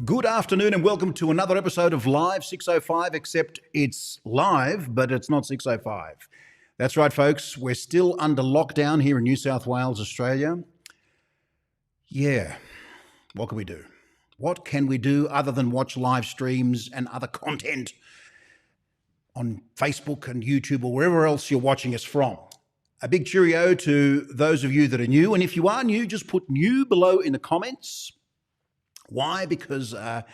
Good afternoon and welcome to another episode of Live 605, except it's live, but it's not 605. That's right, folks. We're still under lockdown here in New South Wales, Australia. Yeah, what can we do? What can we do other than watch live streams and other content on Facebook and YouTube or wherever else you're watching us from? A big cheerio to those of you that are new. And if you are new, just put new below in the comments. Why? Because I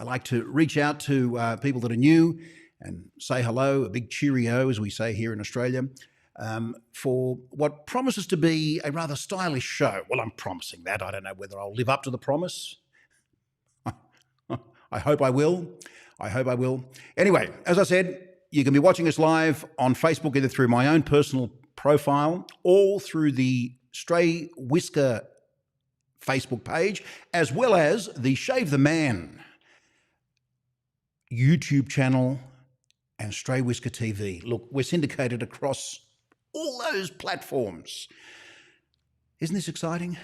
like to reach out to people that are new and say hello, a big cheerio, as we say here in Australia, for what promises to be a rather stylish show. Well, I'm promising that. I don't know whether I'll live up to the promise. I hope I will. I hope I will. Anyway, as I said, you can be watching us live on Facebook, either through my own personal profile or through the Stray Whisker Facebook page, as well as the Shave the Man YouTube channel and Stray Whisker TV. Look, we're syndicated across all those platforms. Isn't this exciting?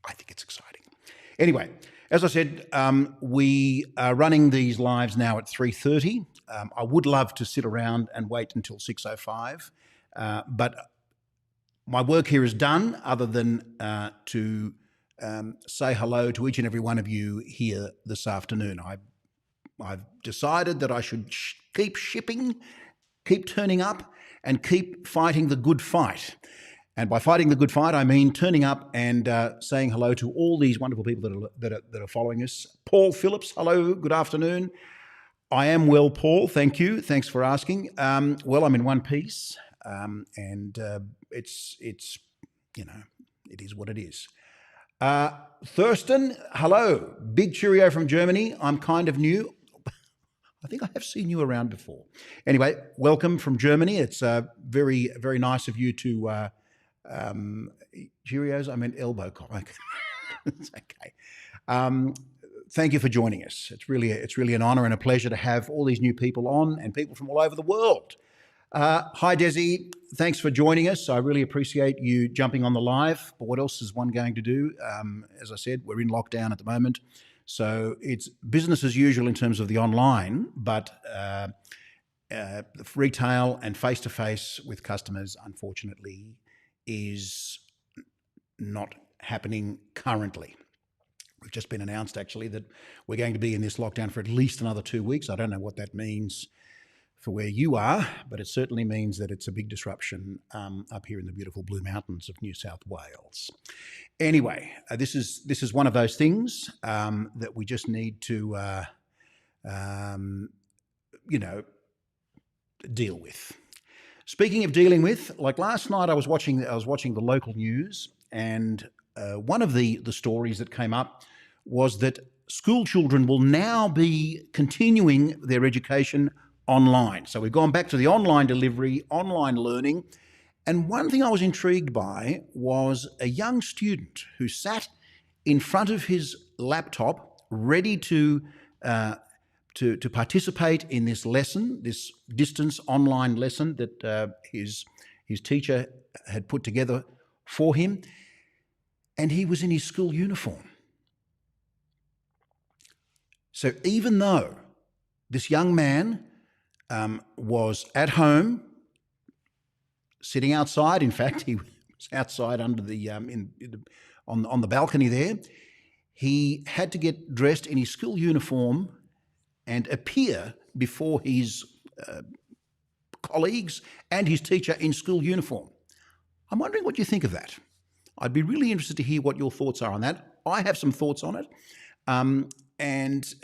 I think it's exciting. Anyway, as I said, we are running these lives now at 3:30. I would love to sit around and wait until 6:05, but my work here is done, other than to say hello to each and every one of you here this afternoon. I've decided that I should keep shipping, keep turning up, and keep fighting the good fight. And by fighting the good fight, I mean turning up and saying hello to all these wonderful people that are following us. Paul Phillips, hello, good afternoon. I am well, Paul. Thank you. Thanks for asking. Well, I'm in one piece. And it's you know, it is what it is. Thurston, hello. Big cheerio from Germany. I'm kind of new. I think I have seen you around before. Anyway, welcome from Germany. It's very, very nice of you to cheerios. I meant elbow cock. It's okay. Thank you for joining us. It's really an honor and a pleasure to have all these new people on and people from all over the world. Hi, Desi. Thanks for joining us. I really appreciate you jumping on the live. But what else is one going to do? As I said, we're in lockdown at the moment. So it's business as usual in terms of the online, but retail and face-to-face with customers, unfortunately, is not happening currently. We've just been announced, actually, that we're going to be in this lockdown for at least another 2 weeks. I don't know what that means for where you are, but it certainly means that it's a big disruption up here in the beautiful Blue Mountains of New South Wales. Anyway, this is one of those things that we just need to, deal with. Speaking of dealing with, like last night, I was watching the local news, and one of the stories that came up was that school children will now be continuing their education online. So we've gone back to the online delivery, online learning. And one thing I was intrigued by was a young student who sat in front of his laptop, ready to participate in this lesson, this distance online lesson that his teacher had put together for him. And he was in his school uniform. So even though this young man was at home, sitting outside. In fact, he was outside under the on the balcony there. He had to get dressed in his school uniform and appear before his colleagues and his teacher in school uniform. I'm wondering what you think of that. I'd be really interested to hear what your thoughts are on that. I have some thoughts on it, and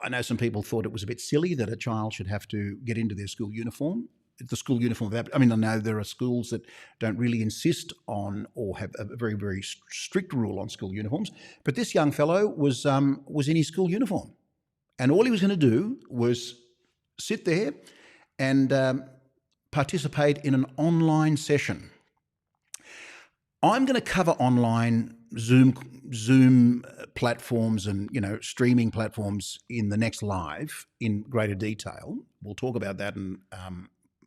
I know some people thought it was a bit silly that a child should have to get into their school uniform. The school uniform, I mean, I know there are schools that don't really insist on or have a very, very strict rule on school uniforms, but this young fellow was in his school uniform. And all he was going to do was sit there and participate in an online session. I'm going to cover online Zoom platforms and streaming platforms in the next live in greater detail. We'll talk about that and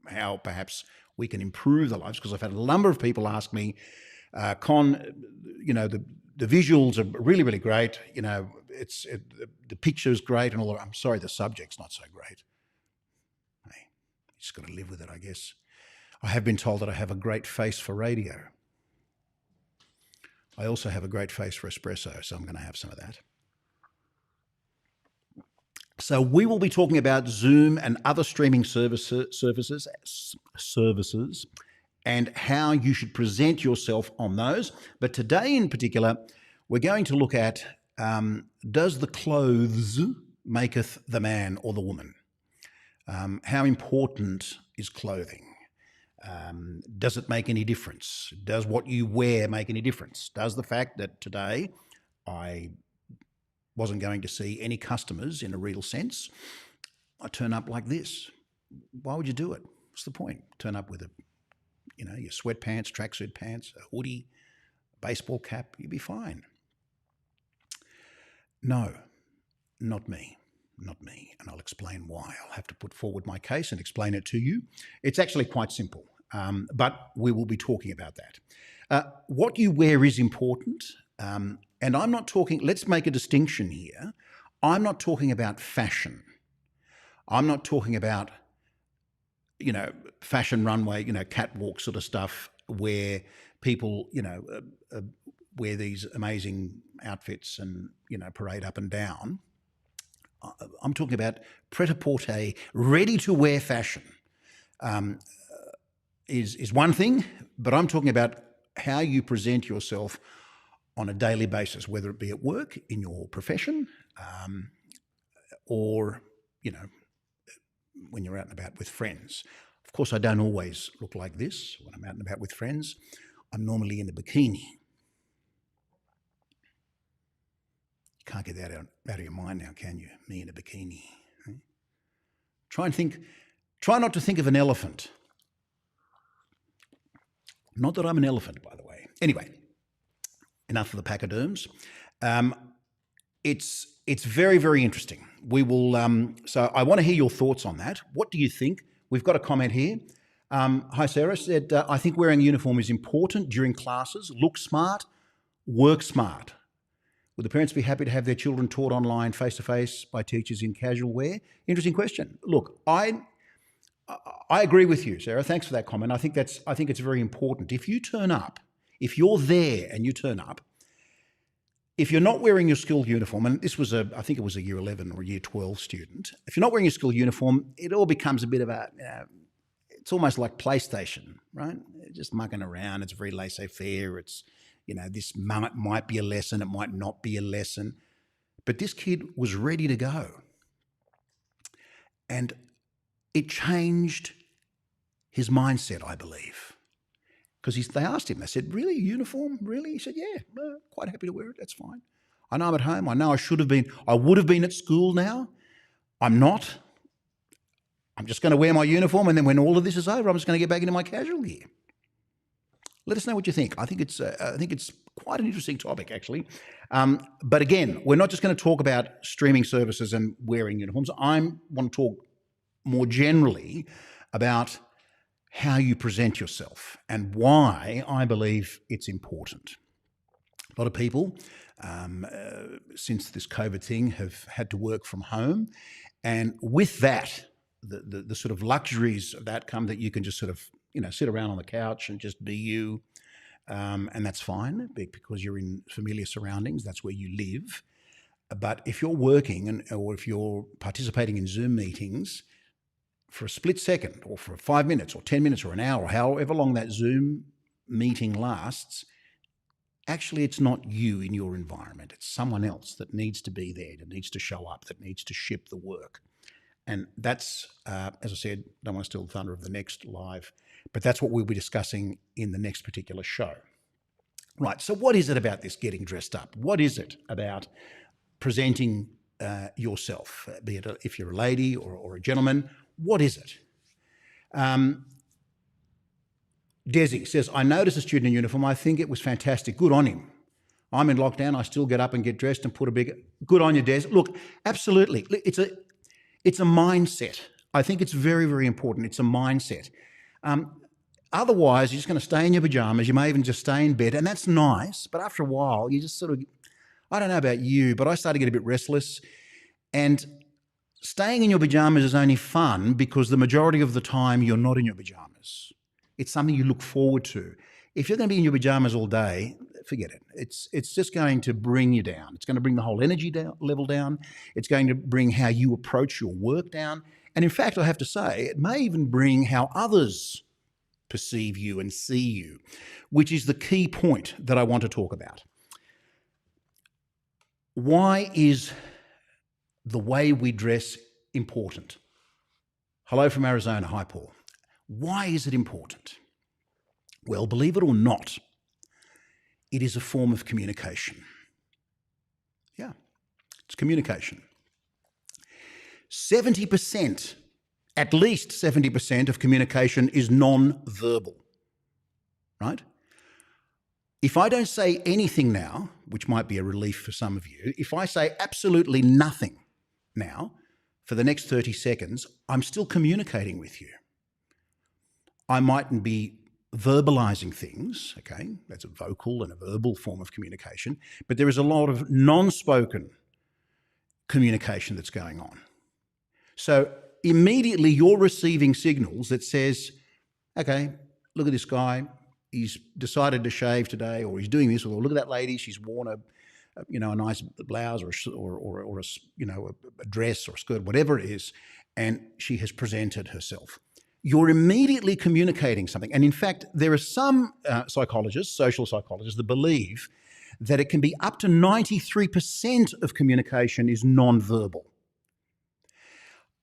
how perhaps we can improve the lives, because I've had a number of people ask me The visuals are really, really great. The picture's great and all that. I'm sorry, the subject's not so great. Hey, you just got to live with it, I guess. I have been told that I have a great face for radio. I also have a great face for espresso, so I'm going to have some of that. So we will be talking about Zoom and other streaming services and how you should present yourself on those. But today in particular, we're going to look at, does the clothes maketh the man or the woman? How important is clothing? Does it make any difference? Does what you wear make any difference? Does the fact that today I wasn't going to see any customers in a real sense, I turn up like this? Why would you do it? What's the point? Turn up with your sweatpants, tracksuit pants, a hoodie, baseball cap, you'd be fine. No, not me. Not me, and I'll explain why. I'll have to put forward my case and explain it to you. It's actually quite simple, but we will be talking about that. What you wear is important, and I'm not talking, let's make a distinction here. I'm not talking about fashion. I'm not talking about, fashion runway, catwalk sort of stuff where people, wear these amazing outfits and, parade up and down. I'm talking about pret-a-porter, ready-to-wear fashion is one thing, but I'm talking about how you present yourself on a daily basis, whether it be at work, in your profession, or, when you're out and about with friends. Of course, I don't always look like this when I'm out and about with friends. I'm normally in a bikini. You can't get that out of your mind now, can you? Me in a bikini. Try not to think of an elephant. Not that I'm an elephant, by the way. Anyway, enough of the pachyderms. It's very, very interesting. We will. So I want to hear your thoughts on that. What do you think? We've got a comment here. Hi, Sarah said, I think wearing a uniform is important during classes. Look smart, work smart. Would the parents be happy to have their children taught online face-to-face by teachers in casual wear? Interesting question. Look, I agree with you, Sarah. Thanks for that comment. I think it's very important. If you turn up, if you're there and you turn up, if you're not wearing your school uniform, and this was I think it was a year 11 or a year 12 student, if you're not wearing your school uniform, it all becomes a bit of it's almost like PlayStation, right? Just mucking around. It's very laissez-faire. It's, this might be a lesson. It might not be a lesson. But this kid was ready to go. And it changed his mindset, I believe. Because they asked him, they said, really, a uniform? Really? He said, yeah, quite happy to wear it. That's fine. I know I'm at home. I know I would have been at school now. I'm not. I'm just going to wear my uniform, and then when all of this is over, I'm just going to get back into my casual gear. Let us know what you think. I think it's quite an interesting topic, actually. But again, we're not just going to talk about streaming services and wearing uniforms. I want to talk more generally about how you present yourself and why I believe it's important. A lot of people, since this COVID thing, have had to work from home. And with that, the sort of luxuries of that come that you can just sort of, sit around on the couch and just be you. And that's fine because you're in familiar surroundings. That's where you live. But if you're working or if you're participating in Zoom meetings for a split second or for 5 minutes or 10 minutes or an hour, or however long that Zoom meeting lasts, actually it's not you in your environment. It's someone else that needs to be there, that needs to show up, that needs to ship the work. And that's, as I said, don't want to steal the thunder of the next live, but that's what we'll be discussing in the next particular show. Right, so what is it about this getting dressed up? What is it about presenting yourself, be it if you're a lady or a gentleman? What is it? Desi says, I noticed a student in uniform. I think it was fantastic. Good on him. I'm in lockdown. I still get up and get dressed and put a big, good on you, Des. Look, absolutely. It's a mindset. I think it's very, very important. It's a mindset. Otherwise, you're just going to stay in your pajamas. You may even just stay in bed, and that's nice. But after a while, you just sort of, I don't know about you, but I start to get a bit restless. And staying in your pajamas is only fun because the majority of the time you're not in your pajamas. It's something you look forward to. If you're going to be in your pajamas all day, forget it. It's just going to bring you down. It's going to bring the whole energy level down. It's going to bring how you approach your work down. And in fact, I have to say, it may even bring how others perceive you and see you, which is the key point that I want to talk about. Why is the way we dress important? Hello from Arizona. Hi, Paul. Why is it important? Well, believe it or not, it is a form of communication. Yeah, it's communication. 70%, at least 70% of communication is non-verbal, right? If I don't say anything now, which might be a relief for some of you, if I say absolutely nothing now for the next 30 seconds, I'm still communicating with you. I mightn't be verbalizing things, okay? That's a vocal and a verbal form of communication, but there is a lot of non-spoken communication that's going on. So immediately you're receiving signals that says, okay, look at this guy, he's decided to shave today, or he's doing this, or look at that lady, she's worn a nice blouse or a dress or a skirt, whatever it is, and she has presented herself. You're immediately communicating something. And in fact, there are some psychologists, social psychologists, that believe that it can be up to 93% of communication is non-verbal.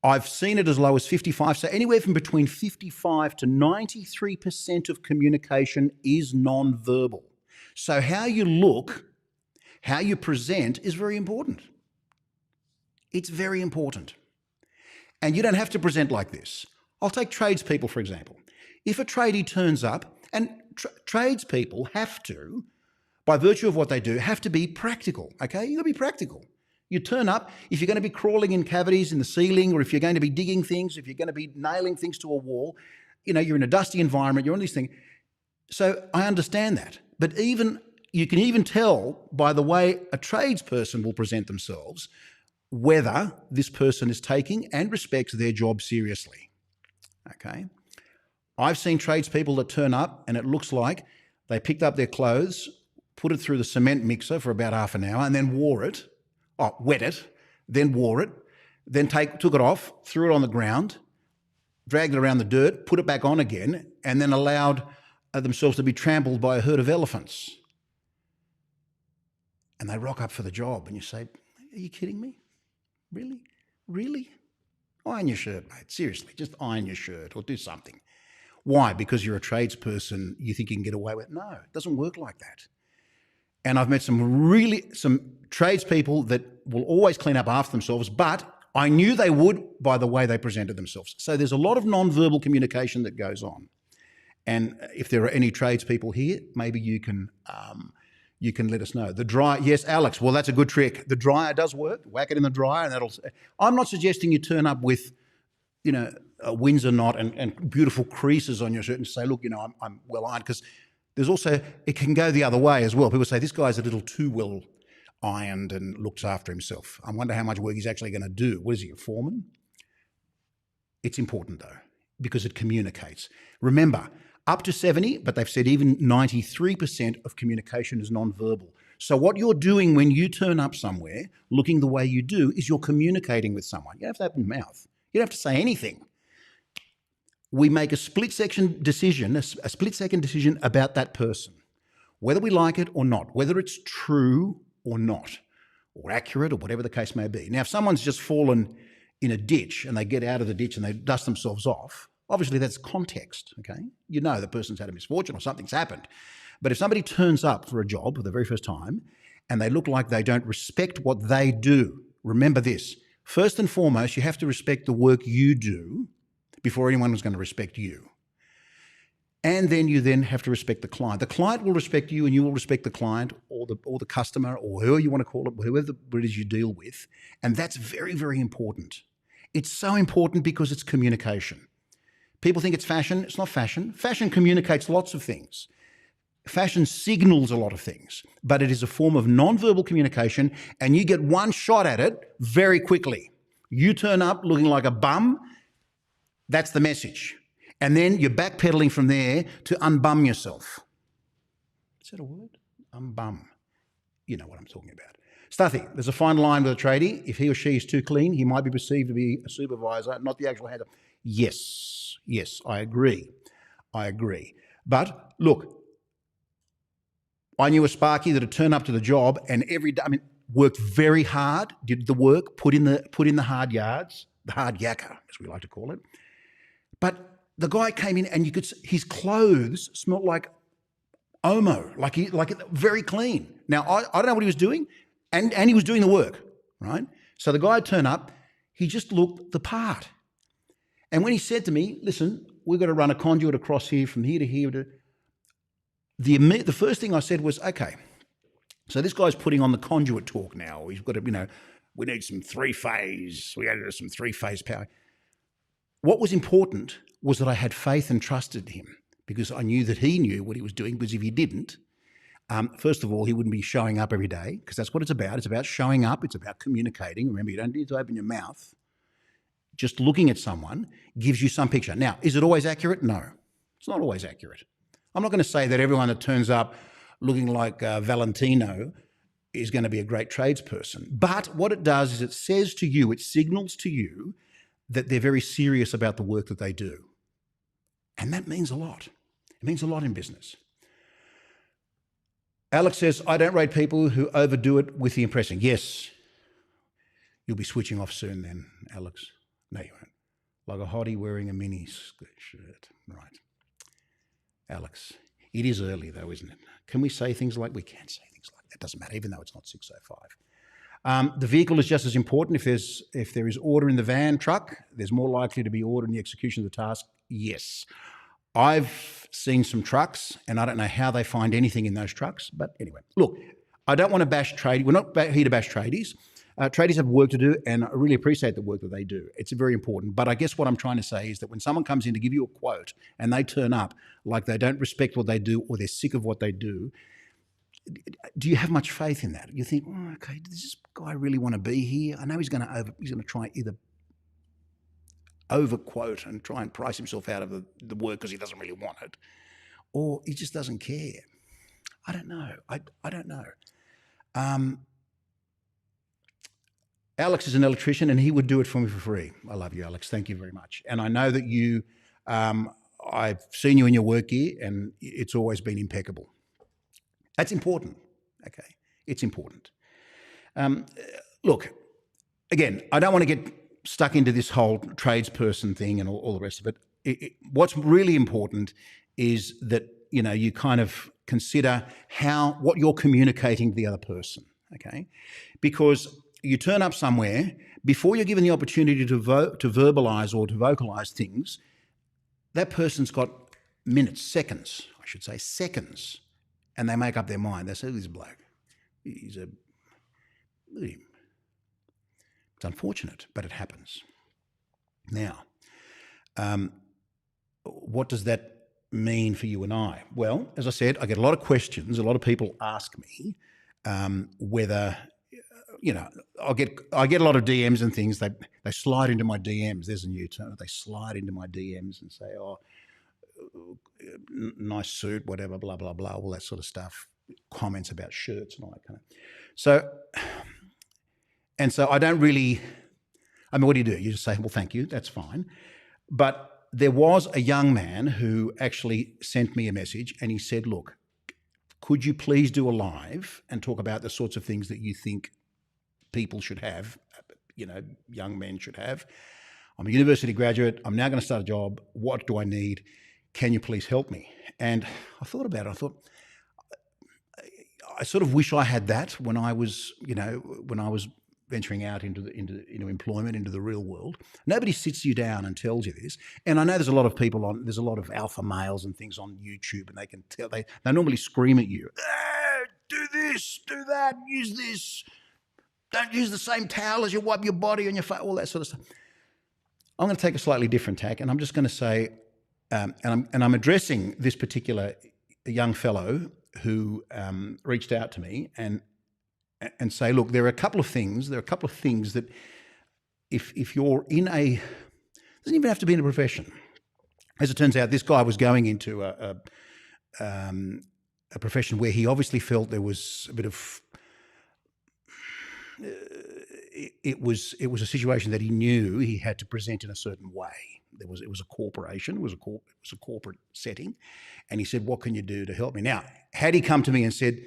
I've seen it as low as 55, so anywhere from between 55 to 93% of communication is non-verbal. So how you look, how you present is very important. It's very important. And you don't have to present like this. I'll take tradespeople, for example. If a tradie turns up, and tradespeople have to, by virtue of what they do, have to be practical, okay? You've got to be practical. You turn up, if you're going to be crawling in cavities in the ceiling, or if you're going to be digging things, if you're going to be nailing things to a wall, you're in a dusty environment, you're on these things. So I understand that. But you can even tell by the way a tradesperson will present themselves whether this person is taking and respects their job seriously. Okay, I've seen tradespeople that turn up and it looks like they picked up their clothes, put it through the cement mixer for about half an hour and then wet it, then wore it, then took it off, threw it on the ground, dragged it around the dirt, put it back on again, and then allowed themselves to be trampled by a herd of elephants. And they rock up for the job and you say, are you kidding me? Really? Really? Iron your shirt, mate. Seriously, just iron your shirt or do something. Why? Because you're a tradesperson, you think you can get away with it? No, it doesn't work like that. And I've met some tradespeople that will always clean up after themselves, but I knew they would by the way they presented themselves. So there's a lot of non-verbal communication that goes on. And if there are any tradespeople here, maybe you can let us know. The dryer, yes, Alex, well, that's a good trick. The dryer does work. Whack it in the dryer and that'll... I'm not suggesting you turn up with, a Windsor knot and beautiful creases on your shirt and say, look, I'm well ironed, because there's also, it can go the other way as well. People say, this guy's a little too well ironed and looks after himself. I wonder how much work he's actually going to do. What is he, a foreman? It's important though, because it communicates. Remember, up to 70, but they've said even 93% of communication is non-verbal. So what you're doing when you turn up somewhere, looking the way you do, is you're communicating with someone. You don't have to open your mouth. You don't have to say anything. We make a split-second decision about that person, whether we like it or not, whether it's true or not, or accurate, or whatever the case may be. Now, if someone's just fallen in a ditch and they get out of the ditch and they dust themselves off, obviously that's context, okay? You know the person's had a misfortune or something's happened. But if somebody turns up for a job for the very first time and they look like they don't respect what they do, remember this. First and foremost, you have to respect the work you do before anyone is going to respect you. And then you have to respect the client. The client will respect you and you will respect the client or the customer or whoever you want to call it, whoever it is you deal with. And that's very, very important. It's so important because it's communication. People think it's fashion. It's not fashion. Fashion communicates lots of things. Fashion signals a lot of things, but it is a form of non-verbal communication, and you get one shot at it very quickly. You turn up looking like a bum, that's the message. And then you're backpedaling from there to unbum yourself. Is that a word? Unbum. You know what I'm talking about. Stuffy, there's a fine line with a tradie. If he or she is too clean, he might be perceived to be a supervisor, not the actual head. Yes, I agree. But look, I knew a Sparky that had turned up to the job and every day, worked very hard, did the work, put in the hard yards, the hard yakka, as we like to call it. But the guy came in and you could see his clothes smelled like Omo, like very clean. Now, I don't know what he was doing, and he was doing the work, right? So the guy turned up, he just looked the part. And when he said to me, listen, we've got to run a conduit across here from here to here. The first thing I said was, okay, so this guy's putting on the conduit talk now. He's got to, we need some three-phase, we got to do some three-phase power. What was important was that I had faith and trusted him because I knew that he knew what he was doing, because if he didn't, first of all, he wouldn't be showing up every day, because that's what it's about. It's about showing up. It's about communicating. Remember, you don't need to open your mouth. Just looking at someone gives you some picture. Now, is it always accurate? No, it's not always accurate. I'm not going to say that everyone that turns up looking like Valentino is going to be a great tradesperson. But what it does is it says to you, it signals to you that they're very serious about the work that they do. And that means a lot. It means a lot in business. Alex says, I don't rate people who overdo it with the impressing. Yes, you'll be switching off soon then, Alex. No, you won't. Like a hottie wearing a mini shirt. Right. Alex, it is early though, isn't it? Can we say things like, we can say things like that. Doesn't matter, even though it's not 6:05. The vehicle is just as important. If there is order in the van, truck, there's more likely to be order in the execution of the task. Yes. I've seen some trucks, and I don't know how they find anything in those trucks. But anyway, look, I don't want to bash tradies. We're not here to bash tradies. Tradies have work to do, and I really appreciate the work that they do. It's very important. But I guess what I'm trying to say is that when someone comes in to give you a quote and they turn up like they don't respect what they do or they're sick of what they do you have much faith in that? You think, oh, okay, does this guy really want to be here? I know he's going to try either overquote and try and price himself out of the work because he doesn't really want it, or he just doesn't care. I don't know. I don't know. Alex is an electrician and he would do it for me for free. I love you, Alex. Thank you very much. And I know that you, I've seen you in your work gear and it's always been impeccable. That's important, okay? It's important. Look, again, I don't want to get stuck into this whole tradesperson thing and all the rest of it. What's really important is that, you kind of consider what you're communicating to the other person, okay? Because you turn up somewhere, before you're given the opportunity to verbalise or to vocalise things, that person's got minutes, seconds, I should say, seconds, and they make up their mind. They say, this bloke, look at him. It's unfortunate, but it happens. Now, what does that mean for you and I? Well, as I said, I get a lot of questions. A lot of people ask me whether... I get a lot of DMs and things. They slide into my DMs. There's a new term. They slide into my DMs and say, "Oh, nice suit, whatever, blah blah blah," all that sort of stuff. Comments about shirts and all that kind of. So I don't really. What do? You just say, "Well, thank you. That's fine." But there was a young man who actually sent me a message, and he said, "Look, could you please do a live and talk about the sorts of things that you think people should have, young men should have. I'm a university graduate. I'm now going to start a job. What do I need? Can you please help me?" And I thought about it. I thought, I sort of wish I had that when I was, when I was venturing out into employment, into the real world. Nobody sits you down and tells you this. And I know there's a lot of people there's a lot of alpha males and things on YouTube, and they can tell, they normally scream at you, do this, do that, use this. Don't use the same towel as you wipe your body on your face, all that sort of stuff. I'm going to take a slightly different tack, and I'm just going to say, and I'm addressing this particular young fellow who reached out to me and say, look, there are a couple of things that if you're in a, doesn't even have to be in a profession. As it turns out, this guy was going into a profession where he obviously felt there was a bit of, it was a situation that he knew he had to present in a certain way. It was a corporation, it was a corporate setting, and he said, "What can you do to help me?" Now, had he come to me and said,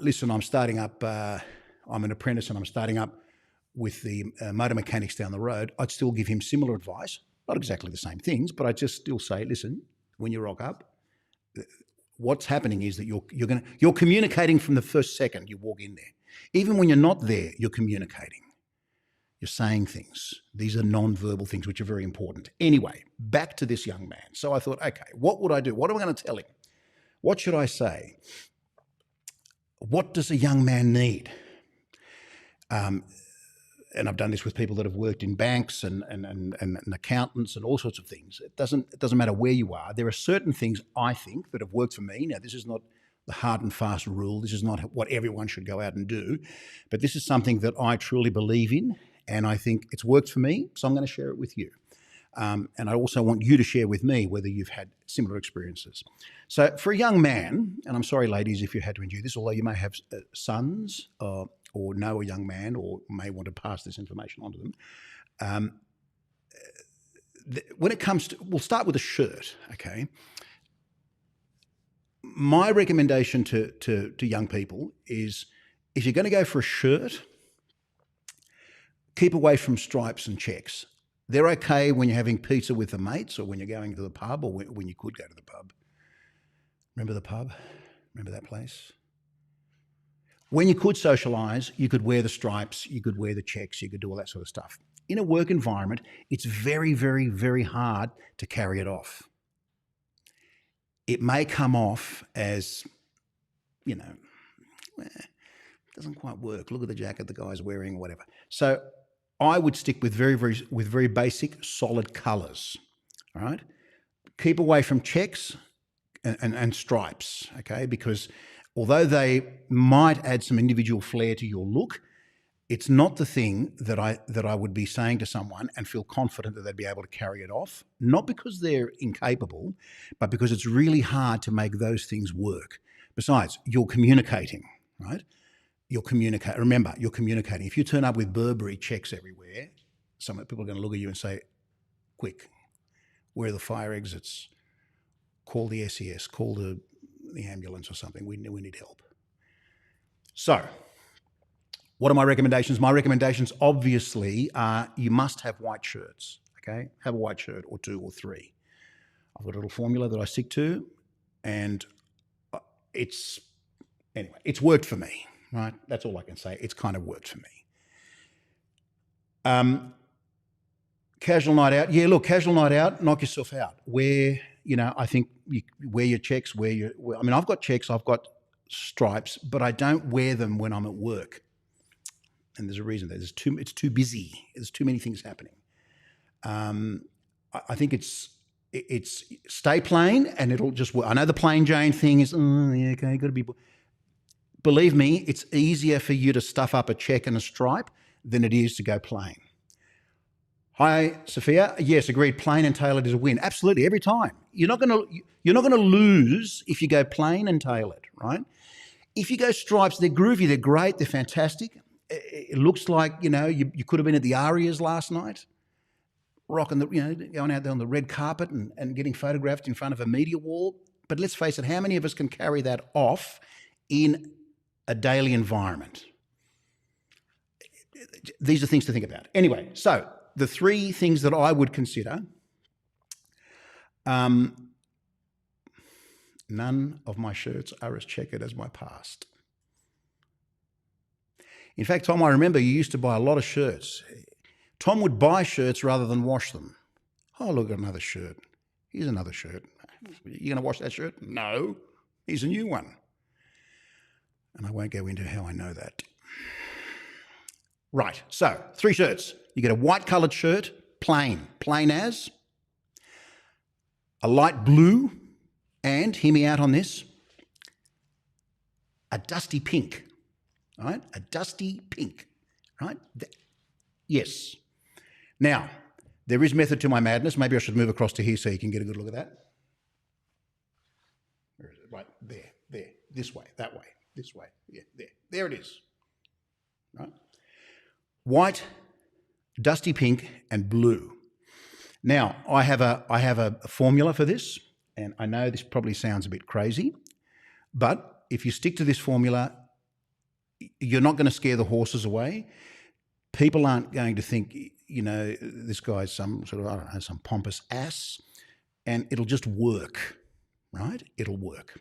"Listen, I'm starting up. I'm an apprentice, and I'm starting up with the motor mechanics down the road," I'd still give him similar advice, not exactly the same things, but I'd just still say, "Listen, when you rock up, what's happening is that you're communicating from the first second you walk in there. Even when you're not there, you're communicating. You're saying things. These are non-verbal things, which are very important." Anyway, back to this young man. So I thought, okay, what would I do? What am I going to tell him? What should I say? What does a young man need? And I've done this with people that have worked in banks and accountants and all sorts of things. It doesn't matter where you are. There are certain things I think that have worked for me. Now, this is not the hard and fast rule. This is not what everyone should go out and do, but this is something that I truly believe in, and I think it's worked for me, so I'm going to share it with you. And I also want you to share with me whether you've had similar experiences. So for a young man, and I'm sorry, ladies, if you had to endure this, although you may have sons or know a young man or may want to pass this information on to them. When it comes to, we'll start with a shirt, okay? My recommendation to young people is, if you're going to go for a shirt, keep away from stripes and checks. They're okay when you're having pizza with the mates or when you're going to the pub or when you could go to the pub. Remember the pub? Remember that place? When you could socialise, you could wear the stripes, you could wear the checks, you could do all that sort of stuff. In a work environment, it's very, very, very hard to carry it off. It may come off as, it doesn't quite work. Look at the jacket the guy's wearing or whatever. So I would stick with very basic, solid colours, all right? Keep away from checks and stripes, okay? Because although they might add some individual flair to your look, it's not the thing that I would be saying to someone and feel confident that they'd be able to carry it off, not because they're incapable, but because it's really hard to make those things work. Besides, you're communicating, right? Remember, you're communicating. If you turn up with Burberry checks everywhere, some people are going to look at you and say, "Quick, where are the fire exits? Call the SES, call the ambulance or something. We need help." So, what are my recommendations? My recommendations obviously are you must have white shirts, okay? Have a white shirt or two or three. I've got a little formula that I stick to, and it's worked for me, right? That's all I can say. It's kind of worked for me. Casual night out. Yeah, look, casual night out, knock yourself out. I think you wear your checks, I've got checks, I've got stripes, but I don't wear them when I'm at work. And there's a reason there. It's too busy. There's too many things happening. I think it's stay plain and it'll just work. I know the plain Jane thing is, okay, got to be. Believe me, it's easier for you to stuff up a check and a stripe than it is to go plain. Hi, Sophia. Yes, agreed. Plain and tailored is a win. Absolutely, every time. You're not going to lose if you go plain and tailored, right? If you go stripes, they're groovy, they're great, they're fantastic. It looks like, you could have been at the Arias last night, rocking going out there on the red carpet and getting photographed in front of a media wall. But let's face it, how many of us can carry that off in a daily environment? These are things to think about. Anyway, so the three things that I would consider, none of my shirts are as checkered as my past. In fact, Tom, I remember you used to buy a lot of shirts. Tom would buy shirts rather than wash them. Oh, look at another shirt. Here's another shirt. You going to wash that shirt? No. Here's a new one. And I won't go into how I know that. Right, so 3 shirts. You get a white coloured shirt, plain as. a light blue, and, hear me out on this, a dusty pink, right? A dusty pink, right? Yes. Now, there is method to my madness. Maybe I should move across to here so you can get a good look at that. Where is it? Right, there, this way, that way, this way, yeah, there it is, right? White, dusty pink, and blue. Now, I have a formula for this, and I know this probably sounds a bit crazy, but if you stick to this formula, you're not going to scare the horses away. People aren't going to think, this guy's some sort of, I don't know, some pompous ass, and it'll just work, right? It'll work.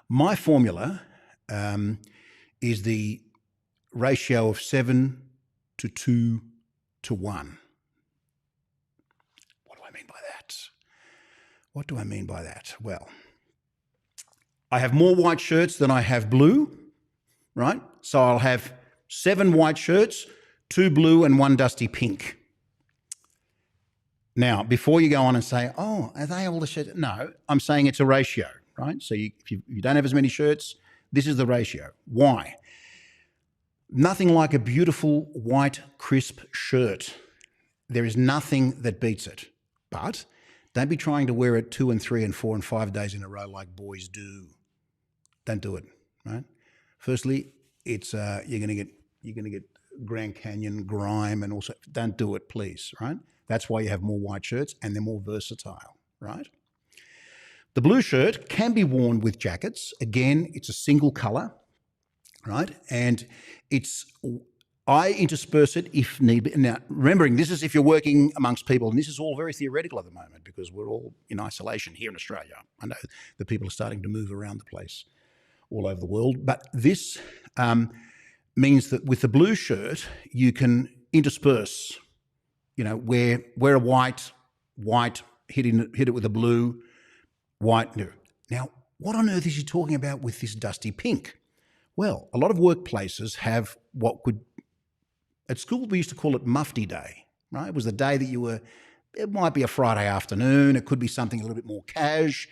My formula is the ratio of 7 to 2 to 1. What do I mean by that? What do I mean by that? Well, I have more white shirts than I have blue, right? So I'll have 7 white shirts, 2 blue and 1 dusty pink. Now, before you go on and say, oh, are they all the shirts? No, I'm saying it's a ratio, right? So if you don't have as many shirts, this is the ratio. Why? Nothing like a beautiful white crisp shirt. There is nothing that beats it. But don't be trying to wear it 2 and 3 and 4 and 5 days in a row like boys do. Don't do it, right? Firstly, it's you're going to get Grand Canyon grime, and also don't do it, please, right? That's why you have more white shirts, and they're more versatile, right? The blue shirt can be worn with jackets. Again, it's a single color, right? And I intersperse it if need be. Now, remembering this is if you're working amongst people, and this is all very theoretical at the moment because we're all in isolation here in Australia. I know the people are starting to move around the place all over the world, but this means that with the blue shirt, you can intersperse, wear a white, hit it with a blue, white. Now, what on earth is he talking about with this dusty pink? Well, a lot of workplaces have at school we used to call it Mufti Day, right? It was the day that it might be a Friday afternoon, it could be something a little bit more cash,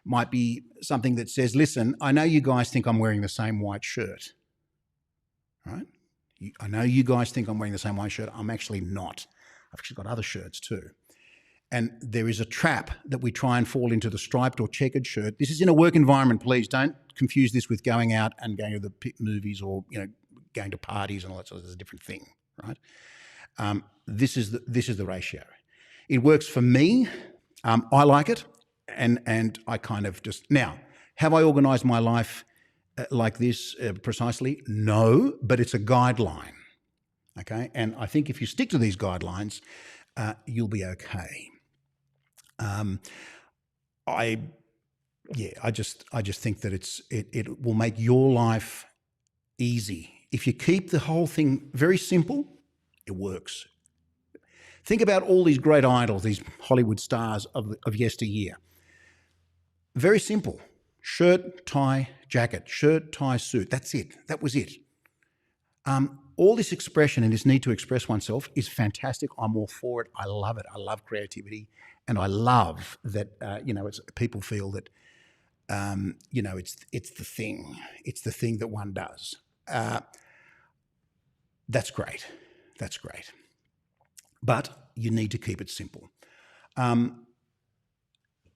might be something that says, listen, I know you guys think I'm wearing the same white shirt, right? I know you guys think I'm wearing the same white shirt. I'm actually not. I've actually got other shirts too. And there is a trap that we try and fall into, the striped or checkered shirt. This is in a work environment, please. Don't confuse this with going out and going to the movies or going to parties and all that sort of. It's a different thing, right? This is the ratio. It works for me. I like it, and I kind of just now. Have I organised my life like this precisely? No, but it's a guideline. Okay, and I think if you stick to these guidelines, you'll be okay. I just think that it will make your life easy. If you keep the whole thing very simple, it works. Think about all these great idols, these Hollywood stars of yesteryear. Very simple. Shirt, tie, jacket. Shirt, tie, suit. That's it. That was it. All this expression and this need to express oneself is fantastic. I'm all for it. I love it. I love creativity. And I love that, people feel that, it's the thing. It's the thing that one does. That's great. That's great. But you need to keep it simple.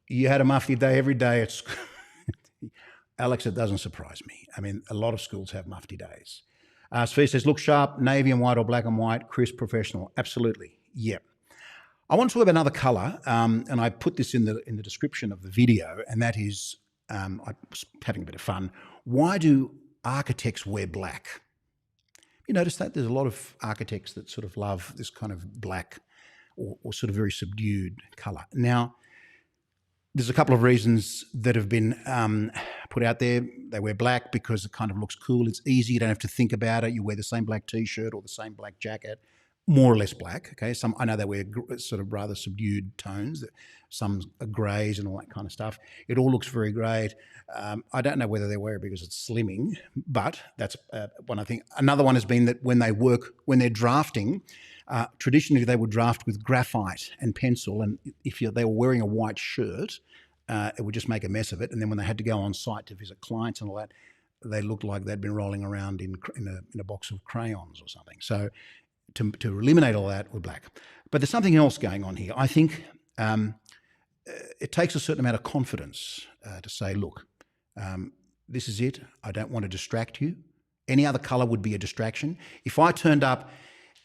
You had a Mufti Day every day at school. Alex, it doesn't surprise me. I mean, a lot of schools have Mufti Days. Sophia says, look sharp, navy and white or black and white, crisp, professional. Absolutely. Yep. I want to talk about another colour, and I put this in the description of the video, and that is, I was having a bit of fun. Why do architects wear black? You notice that? There's a lot of architects that sort of love this kind of black or sort of very subdued colour. Now, there's a couple of reasons that have been put out there. They wear black because it kind of looks cool. It's easy. You don't have to think about it. You wear the same black T-shirt or the same black jacket, more or less black. Okay, I know they wear sort of rather subdued tones. Some are greys and all that kind of stuff. It all looks very great. I don't know whether they wear it because it's slimming, but that's one I think. Another one has been that when they're drafting, Traditionally, they would draft with graphite and pencil, and if they were wearing a white shirt, it would just make a mess of it. And then when they had to go on site to visit clients and all that, they looked like they'd been rolling around in a box of crayons or something. So to eliminate all that, we're black. But there's something else going on here. I think it takes a certain amount of confidence to say, look, this is it. I don't want to distract you. Any other colour would be a distraction. If I turned up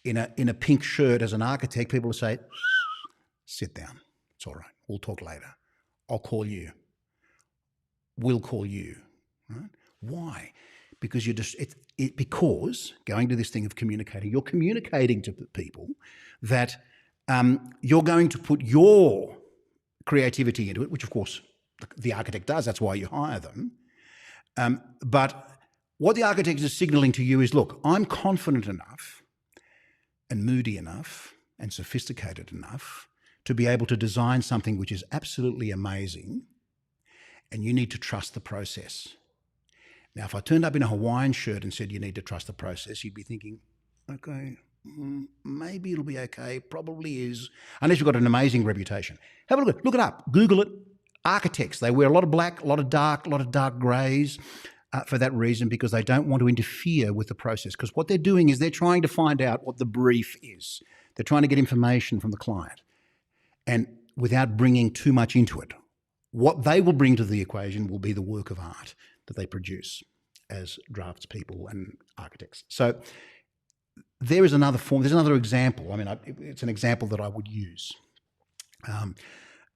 in a pink shirt as an architect, people would say, sit down. It's all right. We'll talk later. I'll call you. We'll call you. Right? Why? Because because going to this thing of communicating, you're communicating to people that you're going to put your creativity into it, which of course the architect does. That's why you hire them. But what the architect is signaling to you is, look, I'm confident enough and moody enough and sophisticated enough to be able to design something which is absolutely amazing, and you need to trust the process. Now, if I turned up in a Hawaiian shirt and said you need to trust the process, you'd be thinking, okay, maybe it'll be okay, probably is, unless you've got an amazing reputation. Have a look it up, Google it. Architects, they wear a lot of black, a lot of dark greys for that reason, because they don't want to interfere with the process. Because what they're doing is they're trying to find out what the brief is. They're trying to get information from the client, and without bringing too much into it. What they will bring to the equation will be the work of art that they produce as draftspeople and architects. So there is another form, there's another example. I mean, it's an example that I would use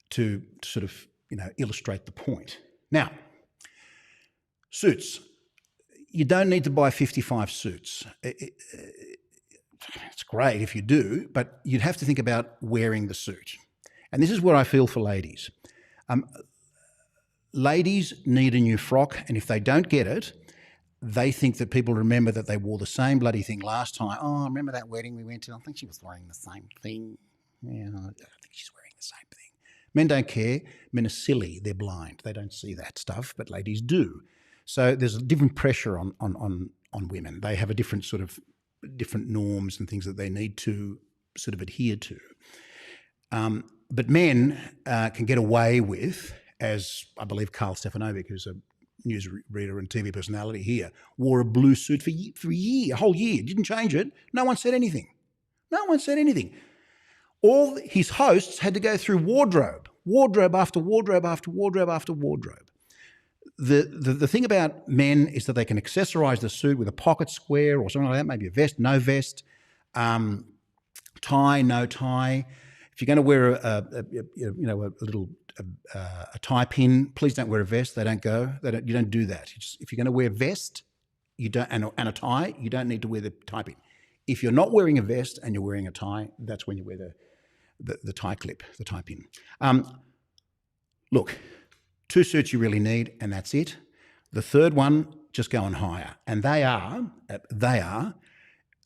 to sort of, illustrate the point. Now, suits. You don't need to buy 55 suits. It's great if you do, but you'd have to think about wearing the suit. And this is where I feel for ladies. Ladies need a new frock, and if they don't get it, they think that people remember that they wore the same bloody thing last time. Oh, remember that wedding we went to? I think she was wearing the same thing. Yeah, I think she's wearing the same thing. Men don't care. Men are silly. They're blind. They don't see that stuff, but ladies do. So there's a different pressure on women. They have a different norms and things that they need to sort of adhere to. But men can get away with, as I believe Carl Stefanovic, who's a newsreader and TV personality here, wore a blue suit for a year, a whole year, didn't change it. No one said anything. All his hosts had to go through wardrobe after wardrobe after wardrobe after wardrobe. The thing about men is that they can accessorize the suit with a pocket square or something like that, maybe a vest, no vest, tie, no tie. If you're going to wear a tie pin, please don't wear a vest. They don't go. You don't do that. If you're going to wear a vest, you don't, and a tie, you don't need to wear the tie pin. If you're not wearing a vest and you're wearing a tie, that's when you wear the tie clip, the tie pin. Look, 2 suits you really need, and that's it. The third one, just go and hire, and they are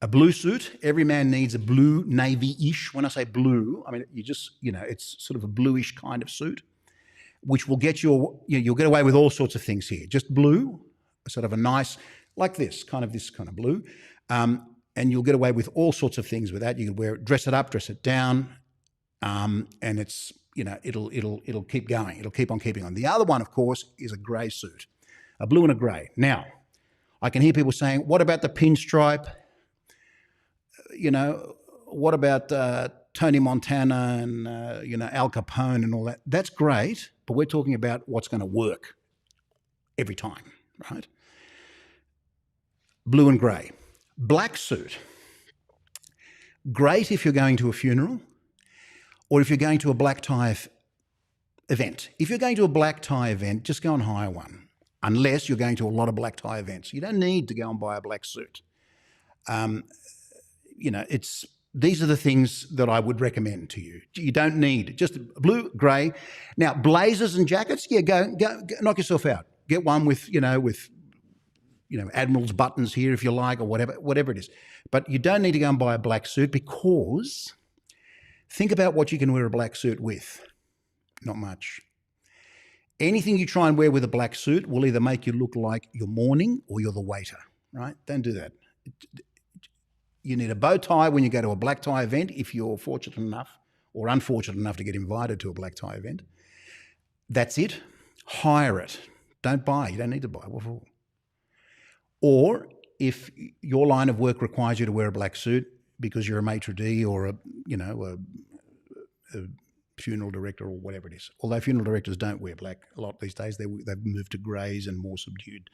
a blue suit. Every man needs a blue, navy-ish. When I say blue, I mean, it's sort of a bluish kind of suit, which will get you'll get away with all sorts of things here. Just blue, sort of a nice, like this kind of blue, and you'll get away with all sorts of things with that. You can wear it, dress it up, dress it down, and it's, it'll keep going. It'll keep on keeping on. The other one, of course, is a grey suit, a blue and a grey. Now, I can hear people saying, what about the pinstripe? What about Tony Montana and, Al Capone and all that? That's great, but we're talking about what's going to work every time, right? Blue and grey. Black suit. Great if you're going to a funeral or if you're going to a black tie event. If you're going to a black tie event, just go and hire one, unless you're going to a lot of black tie events. You don't need to go and buy a black suit. These are the things that I would recommend to you. You don't need just blue, grey. Now, blazers and jackets, go knock yourself out. Get one with Admiral's buttons here if you like, or whatever it is. But you don't need to go and buy a black suit, because think about what you can wear a black suit with. Not much. Anything you try and wear with a black suit will either make you look like you're mourning or you're the waiter, right? Don't do that. You need a bow tie when you go to a black tie event if you're fortunate enough or unfortunate enough to get invited to a black tie event. That's it. Hire it. Don't buy. You don't need to buy. What for? Or if your line of work requires you to wear a black suit because you're a maitre d' or a funeral director or whatever it is. Although funeral directors don't wear black a lot these days, they've moved to greys and more subdued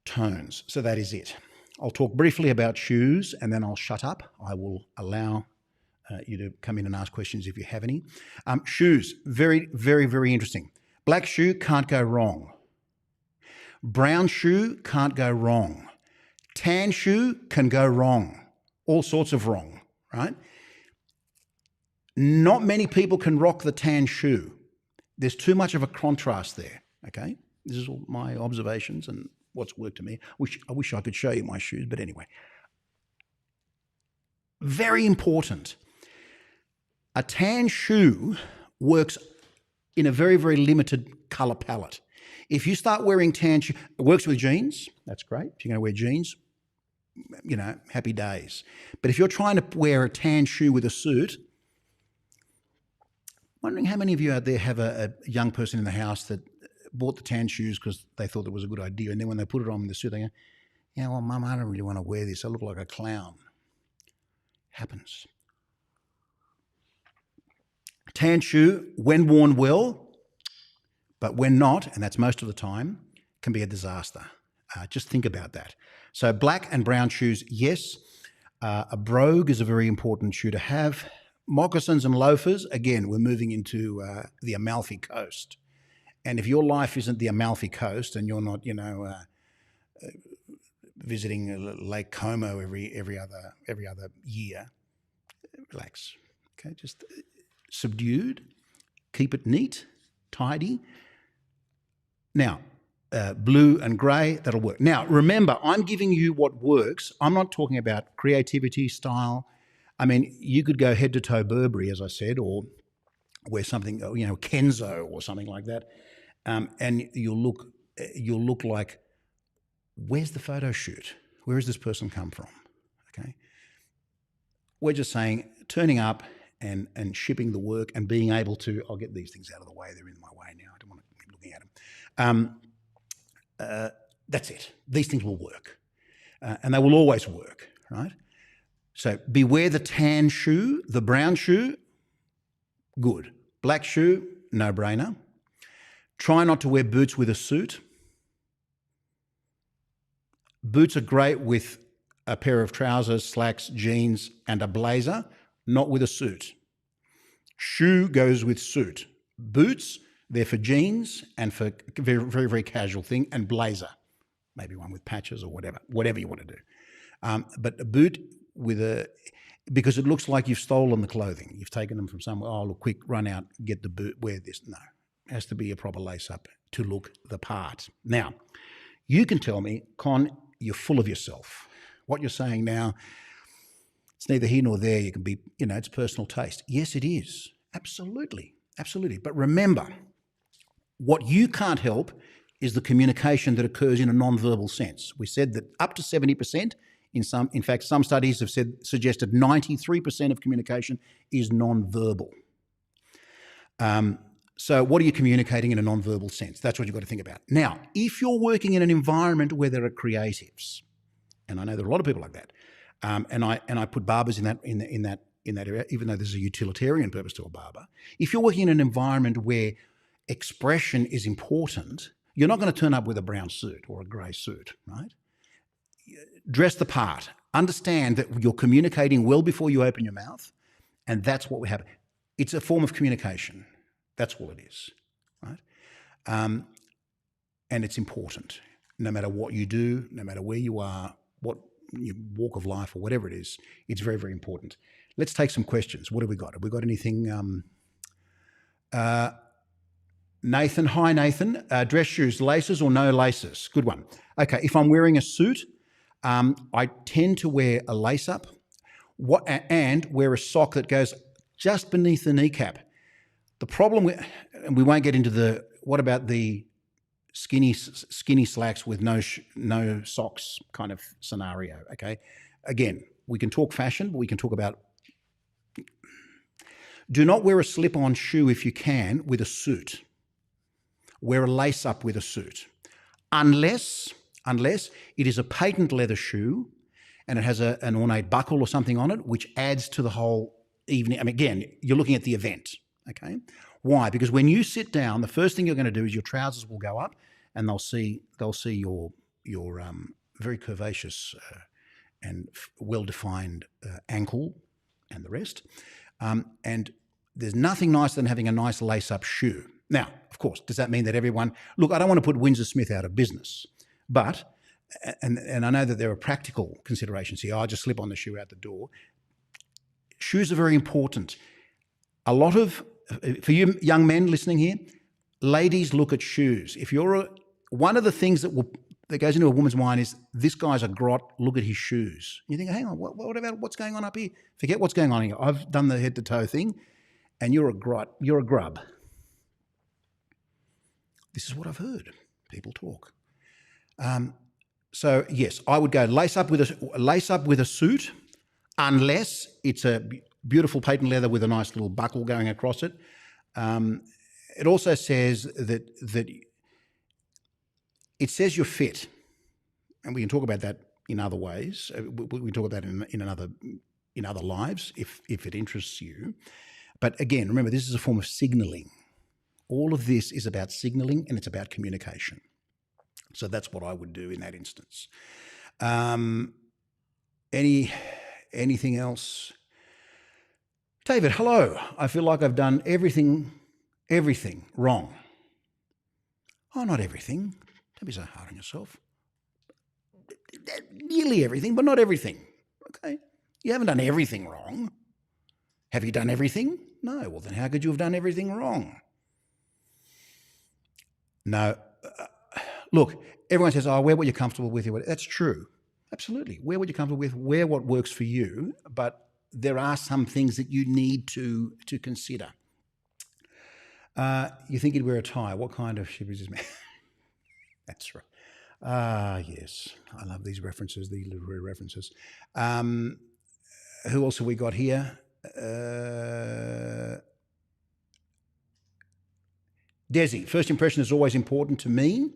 tones. So that is it. I'll talk briefly about shoes and then I'll shut up. I will allow you to come in and ask questions if you have any. Shoes, very, very, very interesting. Black shoe, can't go wrong. Brown shoe, can't go wrong. Tan shoe can go wrong. All sorts of wrong, right? Not many people can rock the tan shoe. There's too much of a contrast there, okay? This is all my observations and what's worked to me. I wish I could show you my shoes, but anyway. Very important. A tan shoe works in a very, very limited colour palette. If you start wearing tan shoes, it works with jeans, that's great. If you're going to wear jeans, happy days. But if you're trying to wear a tan shoe with a suit, wondering how many of you out there have a young person in the house that bought the tan shoes because they thought it was a good idea, and then when they put it on in the suit, they go, yeah, well, Mum, I don't really want to wear this. I look like a clown. Happens. Tan shoe, when worn well, but when not, and that's most of the time, can be a disaster. Just think about that. So black and brown shoes, yes. A brogue is a very important shoe to have. Moccasins and loafers, again, we're moving into the Amalfi Coast. And if your life isn't the Amalfi Coast and you're not, visiting Lake Como every other year, relax. Okay, just subdued, keep it neat, tidy. Now, blue and grey, that'll work. Now, remember, I'm giving you what works. I'm not talking about creativity, style. I mean, you could go head to toe Burberry, as I said, or wear something, Kenzo or something like that, and you'll look like, where's the photo shoot? Where has this person come from? Okay, we're just saying turning up and shipping the work and being able to. I'll get these things out of the way. They're in my way now. I don't want to keep looking at them. That's it. These things will work, and they will always work, right? So beware the tan shoe, the brown shoe, good. Black shoe, no-brainer. Try not to wear boots with a suit. Boots are great with a pair of trousers, slacks, jeans, and a blazer, not with a suit. Shoe goes with suit. Boots, they're for jeans and for very, very, very casual thing, and blazer, maybe one with patches or whatever you want to do. But a boot because it looks like you've stolen the clothing. You've taken them from somewhere. Oh, look, quick, run out, get the boot, wear this. No, it has to be a proper lace-up to look the part. Now, you can tell me, Con, you're full of yourself. What you're saying now, it's neither here nor there. You can be, it's personal taste. Yes, it is. Absolutely. Absolutely. But remember, what you can't help is the communication that occurs in a non-verbal sense. We said that up to 70%, in fact, some studies have suggested 93% of communication is non-verbal. So what are you communicating in a non-verbal sense? That's what you've got to think about. Now, if you're working in an environment where there are creatives, and I know there are a lot of people like that, and I put barbers in that area, even though there's a utilitarian purpose to a barber. If you're working in an environment where expression is important, you're not going to turn up with a brown suit or a grey suit, right? Dress the part. Understand that you're communicating well before you open your mouth, and that's what we have. It's a form of communication. That's all it is, right? And it's important. No matter what you do, no matter where you are, what your walk of life or whatever it is, it's very, very important. Let's take some questions. What have we got? Have we got anything? Nathan, hi Nathan. Dress shoes, laces or no laces? Good one. Okay, if I'm wearing a suit, I tend to wear a lace-up and wear a sock that goes just beneath the kneecap. The problem and we won't get into what about the skinny slacks with no socks kind of scenario, okay? Again, we can talk fashion, but we can talk about, do not wear a slip-on shoe if you can with a suit. Wear a lace-up with a suit. Unless it is a patent leather shoe and it has an ornate buckle or something on it, which adds to the whole evening. I mean, again, you're looking at the event, okay? Why? Because when you sit down, the first thing you're going to do is your trousers will go up and they'll see your very curvaceous and well-defined ankle and the rest. And there's nothing nicer than having a nice lace-up shoe. Now, of course, does that mean that everyone... Look, I don't want to put Windsor Smith out of business, but, and I know that there are practical considerations here. I just slip on the shoe out the door. Shoes are very important. For you young men listening here, ladies look at shoes. If you're one of the things that goes into a woman's mind is, this guy's a grot, look at his shoes. You think, hang on, what about what's going on up here? Forget what's going on here. I've done the head to toe thing, and you're a grot, you're a grub. This is what I've heard people talk. So yes, I would go lace up with a suit, unless it's a beautiful patent leather with a nice little buckle going across it. It also says that it says you're fit, and we can talk about that in other ways. We can talk about that in other lives if it interests you. But again, remember, this is a form of signalling. All of this is about signalling and it's about communication. So that's what I would do in that instance. Anything else? David, hello. I feel like I've done everything wrong. Oh, not everything. Don't be so hard on yourself. Nearly everything, but not everything. Okay. You haven't done everything wrong. Have you done everything? No. Well, then how could you have done everything wrong? No. Look, everyone says, oh, wear what you're comfortable with. That's true. Absolutely. Wear what you're comfortable with. Wear what works for you. But there are some things that you need to consider. You think he'd wear a tie. What kind of ship is this man? That's right. Yes. I love these references, these literary references. Who else have we got here? Desi, first impression is always important to me,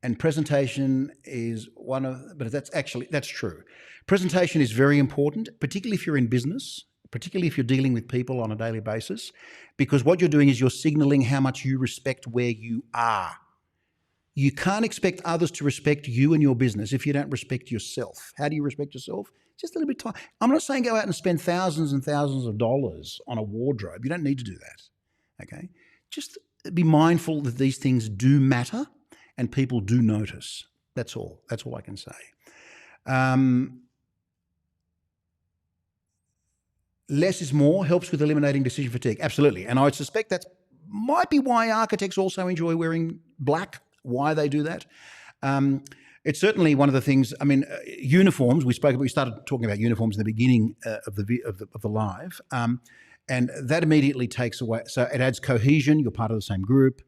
and presentation is but that's true. Presentation is very important, particularly if you're in business, particularly if you're dealing with people on a daily basis, because what you're doing is you're signaling how much you respect where you are. You can't expect others to respect you and your business if you don't respect yourself. How do you respect yourself? Just a little bit of time. I'm not saying go out and spend thousands and thousands of dollars on a wardrobe. You don't need to do that, okay? Just be mindful that these things do matter and people do notice. That's all. That's all I can say. Less is more helps with eliminating decision fatigue. Absolutely. And I would suspect that might be why architects also enjoy wearing black, why they do that. It's certainly one of the things. I mean, uniforms. We started talking about uniforms in the beginning of the live, and that immediately takes away. So it adds cohesion. You're part of the same group.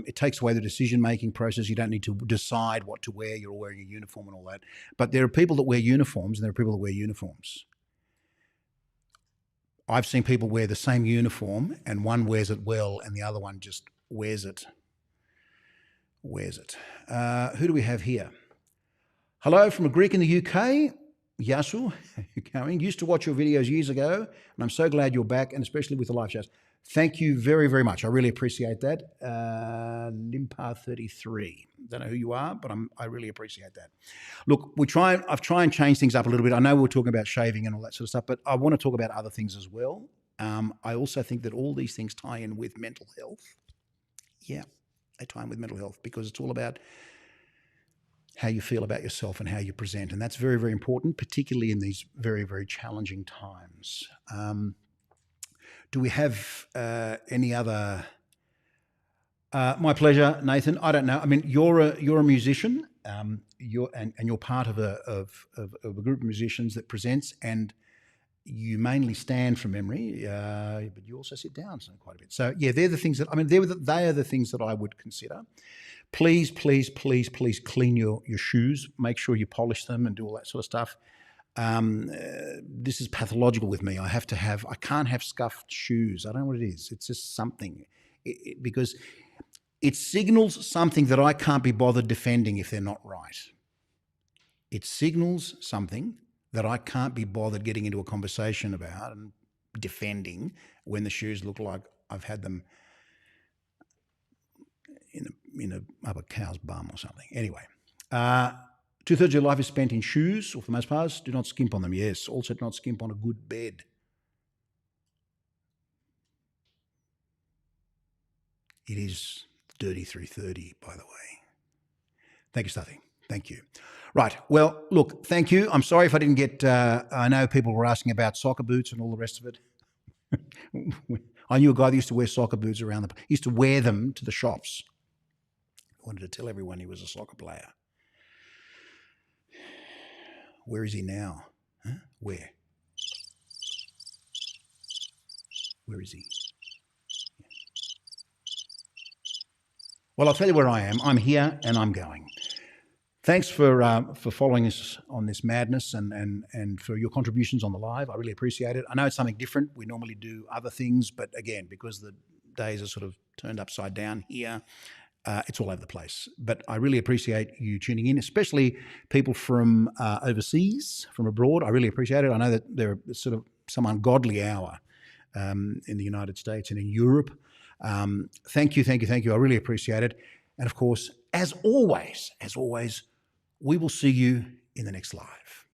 It takes away the decision-making process. You don't need to decide what to wear. You're all wearing a uniform and all that. But there are people that wear uniforms, and there are people that wear uniforms. I've seen people wear the same uniform, and one wears it well, and the other one just wears it. Who do we have here? Hello from a Greek in the UK. Yasu, you're coming. Used to watch your videos years ago, and I'm so glad you're back, and especially with the live shows. Thank you very, very much. I really appreciate that. Limpa33. Don't know who you are, but I really appreciate that. Look, I've tried and change things up a little bit. I know we're talking about shaving and all that sort of stuff, but I want to talk about other things as well. I also think that all these things tie in with mental health. Yeah, they tie in with mental health because it's all about how you feel about yourself and how you present. And that's very, very important, particularly in these very, very challenging times. Do we have any other? My pleasure, Nathan. I don't know. I mean, you're a musician. You're part of a group of musicians that presents, and you mainly stand from memory, but you also sit down quite a bit. So yeah, they're the things that they are the things that I would consider. Please, please, please, please clean your shoes. Make sure you polish them and do all that sort of stuff. This is pathological with me. I can't have scuffed shoes. I don't know what it is. It's just something. Because it signals something that I can't be bothered defending if they're not right. It signals something that I can't be bothered getting into a conversation about and defending when the shoes look like I've had them in a up a cow's bum or something. Anyway, 2/3 of your life is spent in shoes, or for the most part. Do not skimp on them. Yes. Also, do not skimp on a good bed. It is dirty 3:30, by the way. Thank you, Stuffy. Thank you. Right. Well, look, thank you. I'm sorry if I didn't get, I know people were asking about soccer boots and all the rest of it. I knew a guy that used to wear soccer boots around he used to wear them to the shops. He wanted to tell everyone he was a soccer player. Where is he now? Huh? Where is he? Well, I'll tell you where I am. I'm here and I'm going. Thanks for following us on this madness and for your contributions on the live. I really appreciate it. I know it's something different. We normally do other things, but again, because the days are sort of turned upside down here, it's all over the place. But I really appreciate you tuning in, especially people from overseas, from abroad. I really appreciate it. I know that there are sort of some ungodly hour in the United States and in Europe. Thank you. I really appreciate it. And of course, as always, we will see you in the next live.